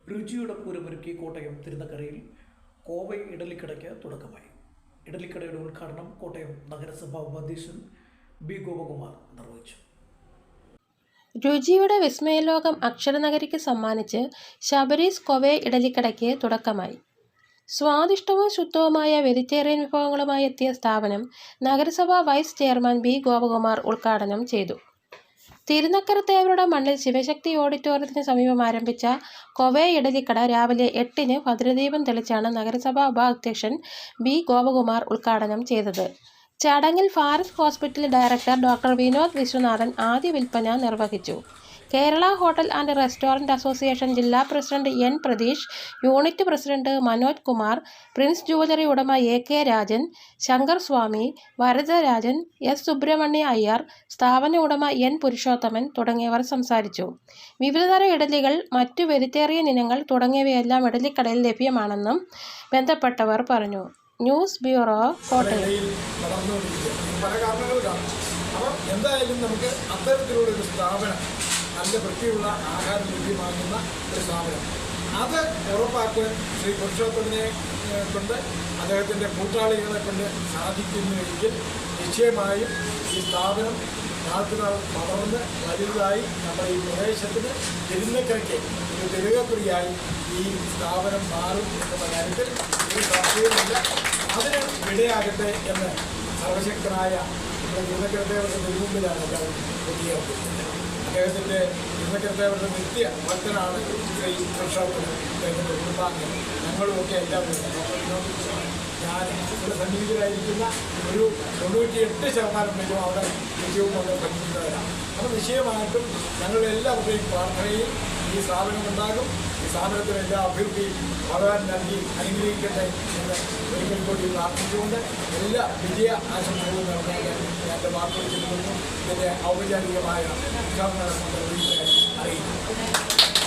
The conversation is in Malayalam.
രുചിയുടെ പൂരമൊരുക്കി കോട്ടയം തിരുനക്കരയിൽ കോവൈ ഇഡലിക്കടയ്ക്ക് തുടക്കമായി. ഇഡലിക്കടയുടെ ഉദ്ഘാടനം കോട്ടയം നഗരസഭാ ഉപാധ്യക്ഷൻ ബി ഗോപകുമാർ നിർവഹിച്ചു. രുചിയുടെ വിസ്മയലോകം അക്ഷരനഗരിക്ക് സമ്മാനിച്ച് ശബരീസ് കോവൈ ഇഡലിക്കടയ്ക്ക് തുടക്കമായി. സ്വാദിഷ്ടവും ശുദ്ധവുമായ വെജിറ്റേറിയൻ വിഭവങ്ങളുമായി എത്തിയ സ്ഥാപനം നഗരസഭാ വൈസ് ചെയർമാൻ ബി ഗോപകുമാർ ഉദ്ഘാടനം ചെയ്തു. തിരുനക്കര തേവരുടെ മണ്ണിൽ ശിവശക്തി ഓഡിറ്റോറിയത്തിന് സമീപം ആരംഭിച്ച കോവൈ ഇഡലിക്കട രാവിലെ 8-ന് ഭദ്രദീപം തെളിച്ചാണ് നഗരസഭാ ഉപാധ്യക്ഷൻ ബി ഗോപകുമാർ ഉദ്ഘാടനം ചെയ്തത്. ചടങ്ങിൽ Faras hospital director doctor Vinod Viswanathan ആദ്യ വിൽപ്പന നിർവഹിച്ചു. Kerala hotel and restaurant association ജില്ലാ president N Pratheesh, unit president Manoj Kumar, prince jewellery ഉടമ AK രാജൻ, ശങ്കർ സ്വാമി, വരദരാജൻ, S സുബ്രഹ്മണ്യ അയ്യർ, സ്ഥാപന ഉടമ N പുരുഷോത്തമൻ തുടങ്ങിയവർ സംസാരിച്ചു. വിവിധതരം ഇഡലികൾ, മറ്റു വെജിറ്റേറിയൻ ഇനങ്ങൾ തുടങ്ങിയവയെല്ലാം ഇഡലിക്കടയിൽ ലഭ്യമാണെന്നും ബന്ധപ്പെട്ടവർ പറഞ്ഞു. News bureau, Kottayam. എന്തായാലും നമുക്ക് അത്തരത്തിലുള്ളൊരു സ്ഥാപനം, നല്ല വൃത്തിയുള്ള ആഹാരം ലഭ്യമാകുന്ന ഒരു സ്ഥാപനം, അത് ഉറപ്പാക്കുവാൻ ശ്രീ പുരുഷോത്തമനെ കൊണ്ട് അദ്ദേഹത്തിൻ്റെ കൂട്ടാളികളെ കൊണ്ട് സാധിക്കുന്നുവെങ്കിൽ നിശ്ചയമായും ഈ സ്ഥാപനം നാൾക്കുനാൾ വളർന്ന് വലുതായി നമ്മുടെ ഈ പ്രദേശത്തിന് തിരുനക്കരയ്ക്ക് ഒരു തിരുകക്കുറിയായി ഈ സ്ഥാപനം മാറും എന്നുള്ള കാര്യത്തിൽ ഒരു സംശയമില്ല. അതിന് ഇടയാകട്ടെ എന്ന് സർവശക്തനായ നമ്മുടെ തിരുനക്കരത്തേവരുടെ മുൻപിലാണ് എല്ലാവരും പ്രതികരിക്കുന്നത്. അദ്ദേഹത്തിൻ്റെ തിരുനക്കരത്തേവരുടെ നിത്യ ഭക്തനാണ് ശ്രീ പുരുഷോത്തമൻ, അദ്ദേഹത്തിൻ്റെ കുടുംബാംഗം, ഞങ്ങളുമൊക്കെ എല്ലാവരും. ഞാൻ ഇവിടെ സന്നിഹിതരായിരിക്കുന്ന ഒരു 98% പേരും അവിടെ നിത്യവും കൊണ്ട് ഭക്ഷിക്കുന്നവരാണ്. അപ്പോൾ നിശ്ചയമായിട്ടും ഞങ്ങളുടെ എല്ലാവരുടെയും പ്രാർത്ഥനയിൽ ഈ സ്ഥാപനം ഉണ്ടാകും. ഈ സ്ഥാപനത്തിന് എല്ലാ അഭിവൃദ്ധിയും ഭഗവാൻ നൽകി അനുഗ്രഹിക്കട്ടെ എന്ന് ഒരിക്കൽ കൂടി പ്രാർത്ഥിച്ചുകൊണ്ട് എല്ലാ വിജയ ആശംസകളും നൽകാൻ ഞാൻ എൻ്റെ വാക്കുകൾ ചെല്ലുന്നു. ഇതിൻ്റെ ഔപചാരികമായ ഉദ്ഘാടനം അറിയിക്കുന്നു.